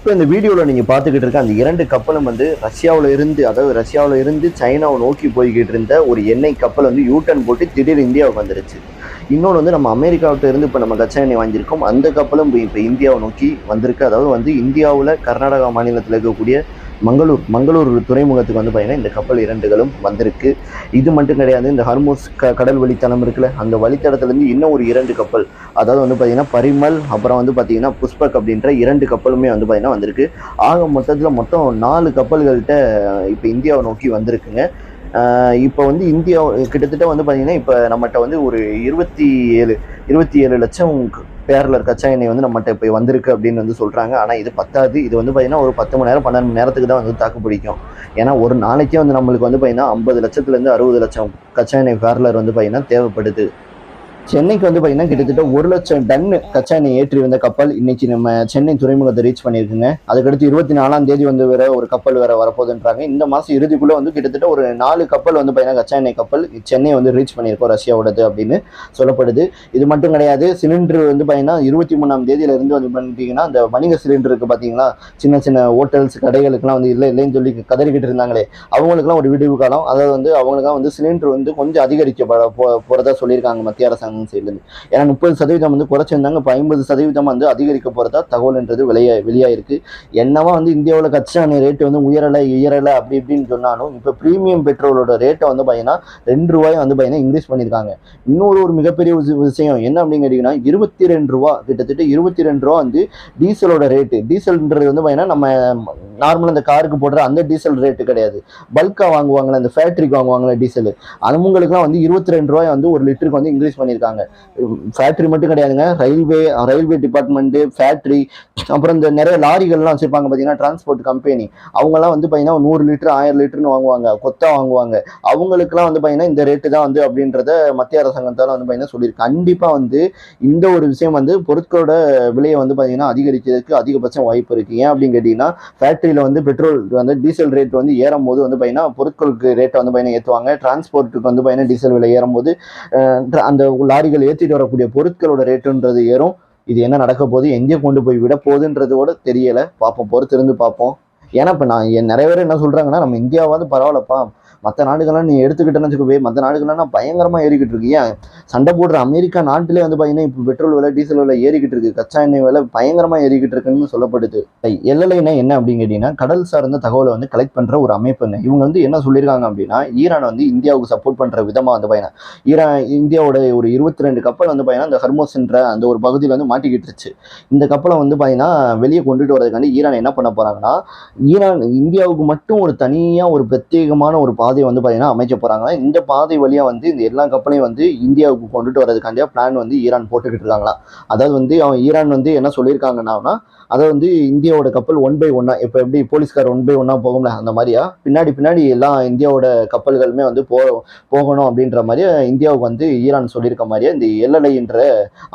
இப்போ இந்த வீடியோவில் நீங்கள் பார்த்துக்கிட்டு இருக்க அந்த 2 கப்பலும் வந்து ரஷ்யாவில் இருந்து சைனாவை நோக்கி போய்கிட்டு இருந்த ஒரு எண்ணெய் கப்பல் வந்து யூட்டர்ன் போட்டு திடீர் இந்தியாவுக்கு வந்துருச்சு. இன்னொன்று வந்து நம்ம அமெரிக்காவிட்ட இருந்து இப்போ நம்ம கச்சா எண்ணெய் வாங்கியிருக்கோம். அந்த கப்பலும் இப்போ இந்தியாவை நோக்கி வந்திருக்கு. அதாவது வந்து இந்தியாவில் கர்நாடகா மாநிலத்தில் இருக்கக்கூடிய மங்களூர் துறைமுகத்துக்கு வந்து பார்த்தீங்கன்னா இந்த கப்பல் 2களும் வந்திருக்கு. இது மட்டும் கிடையாது, இந்த ஹர்மோஸ் கடல் வழித்தடம் இருக்குல்ல, அந்த வழித்தடத்துலேருந்து இன்னும் ஒரு 2 கப்பல், அதாவது வந்து பார்த்தீங்கன்னா பரிமல், அப்புறம் வந்து பார்த்தீங்கன்னா புஷ்பக் அப்படின்ற 2 கப்பலுமே வந்து பார்த்தீங்கன்னா வந்திருக்கு. ஆக மொத்தம் 4 கப்பல்கள்கிட்ட இப்போ இந்தியாவை நோக்கி வந்திருக்குங்க. இப்போ வந்து இந்தியா கிட்டத்தட்ட வந்து பார்த்தீங்கன்னா இப்போ நம்மகிட்ட வந்து ஒரு 27 லட்சம் பேரலர் கச்சா எண்ணெய் வந்து நம்மகிட்ட இப்போ வந்திருக்கு அப்படின்னு வந்து சொல்கிறாங்க. ஆனால் இது பத்தாது. இது வந்து பார்த்தீங்கன்னா ஒரு 10 மணி நேரம் 12 மணி நேரத்துக்கு தான் வந்து தாக்கு பிடிக்கும். ஏன்னா ஒரு நாளைக்கே வந்து நம்மளுக்கு வந்து பார்த்தீங்கன்னா 50 லட்சத்துலேருந்து 60 லட்சம் கச்சா எண்ணெய் பேரலர் வந்து பார்த்தீங்கன்னா தேவைப்படுது. சென்னைக்கு வந்து பார்த்தீங்கன்னா கிட்டத்தட்ட 1 லட்சம் டன்னு கச்சா எண்ணெய் ஏற்றி வந்த கப்பல் இன்னைக்கு நம்ம சென்னை துறைமுகத்தை ரீச் பண்ணியிருக்குங்க. அதுக்கடுத்து 24ஆம் தேதி வந்து வேற ஒரு கப்பல் வேற வரப்போகுதுன்றாங்க. இந்த மாதம் இறுதிக்குள்ள வந்து கிட்டத்தட்ட ஒரு 4 கப்பல் வந்து பார்த்தீங்கன்னா கச்சா எண்ணெய் கப்பல் சென்னை வந்து ரீச் பண்ணியிருக்கோம், ரஷ்யாவோடது அப்படின்னு சொல்லப்படுது. இது மட்டும் கிடையாது, சிலிண்டர் வந்து பார்த்தீங்கன்னா 23ஆம் தேதியிலிருந்து வந்து பண்ணிட்டீங்கன்னா அந்த வணிக சிலிண்டருக்கு பார்த்தீங்கன்னா சின்ன சின்ன ஹோட்டல்ஸ் கடைகளுக்குலாம் வந்து இல்லைன்னு சொல்லி கதறிக்கிட்டு இருந்தாங்களே, அவங்களுக்குலாம் ஒரு விடுவு காலம். அதாவது வந்து அவங்களுக்குலாம் வந்து சிலிண்டர் வந்து கொஞ்சம் அதிகரிக்க போறதா சொல்லியிருக்காங்க மத்திய அரசாங்கம் சைட்லேருந்து. ஏன்னா 30% வந்து குறைச்சிருந்தாங்க, இப்போ 50% வந்து அதிகரிக்க போறதா தகவல்ன்றது வெளியாயிருக்கு. என்னவா வந்து இந்தியாவில் கச்சா எண்ணெய் ரேட்டு வந்து உயரலை அப்படி இப்படின்னு சொன்னாலும் இப்போ பிரீமியம் பெட்ரோலோட ரேட்டை வந்து பார்த்தீங்கன்னா ₹2 வந்து பார்த்தீங்கன்னா இன்க்ரீஸ் பண்ணியிருக்காங்க. இன்னொரு மிகப்பெரிய விஷயம் என்ன அப்படின்னு கேட்டீங்கன்னா ₹22, கிட்டத்தட்ட ₹22 வந்து டீசலோட ரேட்டு. டீசல்ன்றது வந்து பார்த்தீங்கன்னா நம்ம நார்மலாக இந்த காருக்கு போடுற அந்த டீசல் ரேட்டு கிடையாது, பல்கா வாங்குவாங்களே, அந்த ஃபேக்ட்ரிக்கு வாங்குவாங்களே டீசல், அவங்களுக்குலாம் வந்து ₹22 வந்து ஒரு லிட்டருக்கு வந்து இன்க்ரீஸ் பண்ணியிருக்காங்க. ஃபேக்டரி மட்டும் கிடையாதுங்க, ரயில்வே டிபார்ட்மெண்ட், ஃபேக்டரி, அப்புறம் இந்த நிறைய லாரிகள்லாம் வச்சிருப்பாங்க பார்த்தீங்கன்னா, டிரான்ஸ்போர்ட் கம்பெனி, அவங்கலாம் வந்து பார்த்தீங்கன்னா 100 லிட்டர் 1000 லிட்டர்னு வாங்குவாங்க, கொத்தா வாங்குவாங்க. அவங்களுக்குலாம் வந்து பார்த்தீங்கன்னா இந்த ரேட்டு தான் வந்து அப்படின்றத மத்திய அரசாங்கத்தால் வந்து பார்த்தீங்கன்னா சொல்லியிருக்கு. கண்டிப்பாக வந்து இந்த ஒரு விஷயம் வந்து பொருட்களோட விலையை வந்து பார்த்தீங்கன்னா அதிகரிக்கிறதுக்கு அதிகபட்சம் வாய்ப்பு இருக்குது. ஏன் அப்படின்னு கேட்டிங்கன்னா, ஃபேக்டரியில் வந்து பெட்ரோல் வந்து டீசல் ரேட் வந்து ஏறும் போது வந்து பார்த்தீங்கன்னா பொருட்களுக்கு ரேட்டை வந்து பார்த்தீங்கன்னா ஏற்றுவாங்க. டிரான்ஸ்போர்ட்டுக்கு வந்து பார்த்தீங்கன்னா டீசல் விலை ஏறும்போது அந்த லாரிகள் ஏற்றிட்டு வரக்கூடிய பொருட்களோட ரேட்டுன்றது ஏறும். இது என்ன நடக்க போகுது, எங்கே கொண்டு போய் விட போகுதுன்றதோட தெரியல. பார்ப்போம், பொறுத்திருந்து பார்ப்போம். ஏன்னா இப்போ நிறைய பேர் என்ன சொல்றாங்கன்னா, நம்ம இந்தியாவாவது பரவாயில்லப்பா, மற்ற நாடுகள்லாம் நீ எடுத்துக்கிட்டேன்னு வச்சுக்கோவே, மற்ற நாடுகள்லாம் பயங்கரமாக ஏறிக்கிட்டு இருக்கு. ஏன் சண்டை போடுற அமெரிக்கா நாட்டிலே வந்து பார்த்தீங்கன்னா இப்போ பெட்ரோல் விலை டீசல் விலை ஏறிக்கிட்டு இருக்கு, கச்சா எண்ணெய் விலை பயங்கரமாக ஏறிக்கிட்டு இருக்குன்னு சொல்லப்படுது. எல்எல்ஐனா என்ன அப்படின்னு கேட்டீங்கன்னா, கடல் சார்ந்த தகவலை வந்து கலெக்ட் பண்ணுற ஒரு அமைப்புங்க. இவங்க வந்து என்ன சொல்லியிருக்காங்க அப்படின்னா, ஈரான் வந்து இந்தியாவுக்கு சப்போர்ட் பண்ணுற விதமாக வந்து பார்த்தீங்கன்னா இந்தியாவோட ஒரு 22 கப்பல் வந்து பார்த்தீங்கன்னா இந்த ஹர்மோஸ்ன்ற அந்த ஒரு பகுதியில் வந்து மாட்டிக்கிட்டுருச்சு. இந்த கப்பலை வந்து பார்த்தீங்கன்னா வெளியே கொண்டுட்டு வரதுக்காண்டி ஈரான் என்ன பண்ண போறாங்கன்னா, இந்தியாவுக்கு மட்டும் ஒரு தனியாக ஒரு பிரத்யேகமான ஒரு பாதை வந்து பார்த்தீங்கன்னா அமைக்க போறாங்க. இந்த பாதை வழியாக வந்து இந்த எல்லா கப்பலையும் வந்து இந்தியாவுக்கு கொண்டுட்டு வரதுக்காண்டியா பிளான் வந்து ஈரான் போட்டுக்கிட்டு இருக்காங்களா. அதாவது வந்து ஈரான் வந்து என்ன சொல்லியிருக்காங்கன்னா, அதை வந்து இந்தியாவோட கப்பல் 1 by 1 இப்போ எப்படி போலீஸ்கார் 1 by 1 போகும்ல, அந்த மாதிரியா பின்னாடி எல்லா இந்தியாவோட கப்பல்களுமே வந்து போகணும் அப்படின்ற மாதிரியே இந்தியாவுக்கு வந்து ஈரான் சொல்லியிருக்க மாதிரியே இந்த எல்எல்ஐன்ற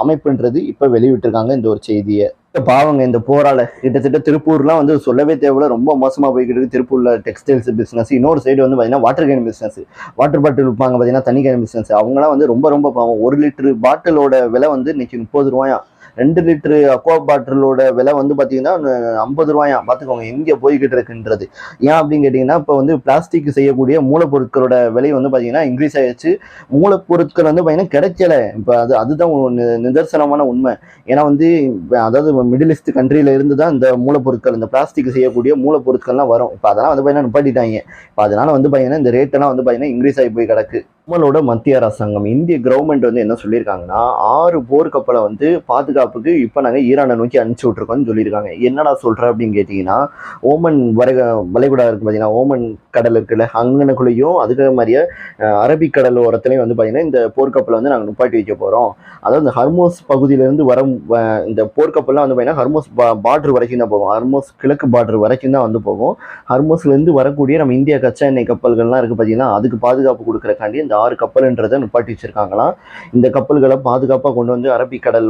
அமைப்புன்றது இப்போ வெளியிட்டிருக்காங்க இந்த ஒரு செய்தியை. பாவங்க, இந்த போரால கிட்டத்தட்ட திருப்பூர்லாம் வந்து சொல்லவே தேவையில்ல, ரொம்ப மோசமாக போய்கிட்டு இருக்கு. திருப்பூர்ல டெக்ஸ்டைல்ஸ் பிஸ்னஸ், இன்னொரு சைடு வந்து பார்த்தீங்கன்னா water can business, water bottle விற்பாங்க பார்த்தீங்கன்னா தண்ணி கேன் பிஸ்னஸ், அவங்களாம் வந்து ரொம்ப பாவம். 1 லிட்டரு பாட்டிலோட விலை வந்து இன்னைக்கு ₹30. 2 லிட்டரு அக்வா பாட்டிலோட விலை வந்து பார்த்தீங்கன்னா ₹50. பார்த்துக்கோங்க எங்கே போய்கிட்டு இருக்குன்றது. ஏன் அப்படின்னு கேட்டிங்கன்னா, இப்போ வந்து பிளாஸ்டிக் செய்யக்கூடிய மூலப்பொருட்களோட விலை வந்து பார்த்தீங்கன்னா இன்க்ரீஸ் ஆகிடுச்சு. மூலப்பொருட்கள் வந்து பார்த்தீங்கன்னா கிடைக்கல. இப்போ அதுதான் நிதர்சனமான உண்மை. ஏன்னா வந்து அதாவது மிடில் ஈஸ்ட் கண்ட்ரியில இருந்து தான் இந்த மூலப்பொருட்கள், இந்த பிளாஸ்டிக் செய்யக்கூடிய மூலப்பொருட்கள்லாம் வரும். இப்போ அதெல்லாம் வந்து பார்த்தீங்கன்னா நிப்பாட்டிட்டாங்க. இப்போ அதனால வந்து பார்த்தீங்கன்னா இந்த ரேட்டெல்லாம் வந்து பார்த்தீங்கன்னா இன்க்ரீஸ் ஆகி போய் கிடக்கு. நம்மளோட மத்திய அரசாங்கம், இந்திய கவர்மெண்ட் வந்து என்ன சொல்லியிருக்காங்கன்னா, 6 போர்க்கப்பலை வந்து பாதுகாப்புக்கு இப்போ நாங்கள் ஈரானை நோக்கி அனுப்பிச்சி விட்ருக்கோம்னு சொல்லியிருக்காங்க. என்னடா சொல்கிற அப்படின்னு கேட்டிங்கன்னா, ஓமன் வளைகுடா இருக்குது பார்த்தீங்கன்னா, ஓமன் கடல் இருக்குல்ல, அங்கனக்குள்ளேயும் அதுக்கு மாதிரியே அரபிக்கடல் ஓரத்துலையும் வந்து பார்த்தீங்கன்னா இந்த போர்க்கப்பலை வந்து நாங்கள் நிப்பாட்டி வைக்க போகிறோம். அதாவது இந்த ஹர்மோஸ் பகுதியிலேருந்து வர இந்த போர்க்கப்பல்லாம் வந்து பார்த்தீங்கன்னா ஹர்மோஸ் பார்டர் வரைக்கும் தான் போகும், ஹர்மோஸ் கிழக்கு பார்டர் வரைக்கும் தான் வந்து போகும். ஹர்மோஸ்லேருந்து வரக்கூடிய நம்ம இந்தியா கச்சா எண்ணெய் கப்பல்கள்லாம் இருக்குது பார்த்தீங்கன்னா, அதுக்கு பாதுகாப்பு கொடுக்குறக்காண்டி இந்த 6 கப்பல்ன்றதை நிப்பாட்டி வச்சிருக்காங்களாம். இந்த கப்பல்களை பாதுகாப்பாக கொண்டு வந்து அரபிக்கடல்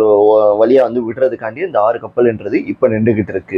வழியாக வந்து விடுறதுக்காண்டி இந்த 6 கப்பல்ன்றது இப்போ நின்றுகிட்டு இருக்கு.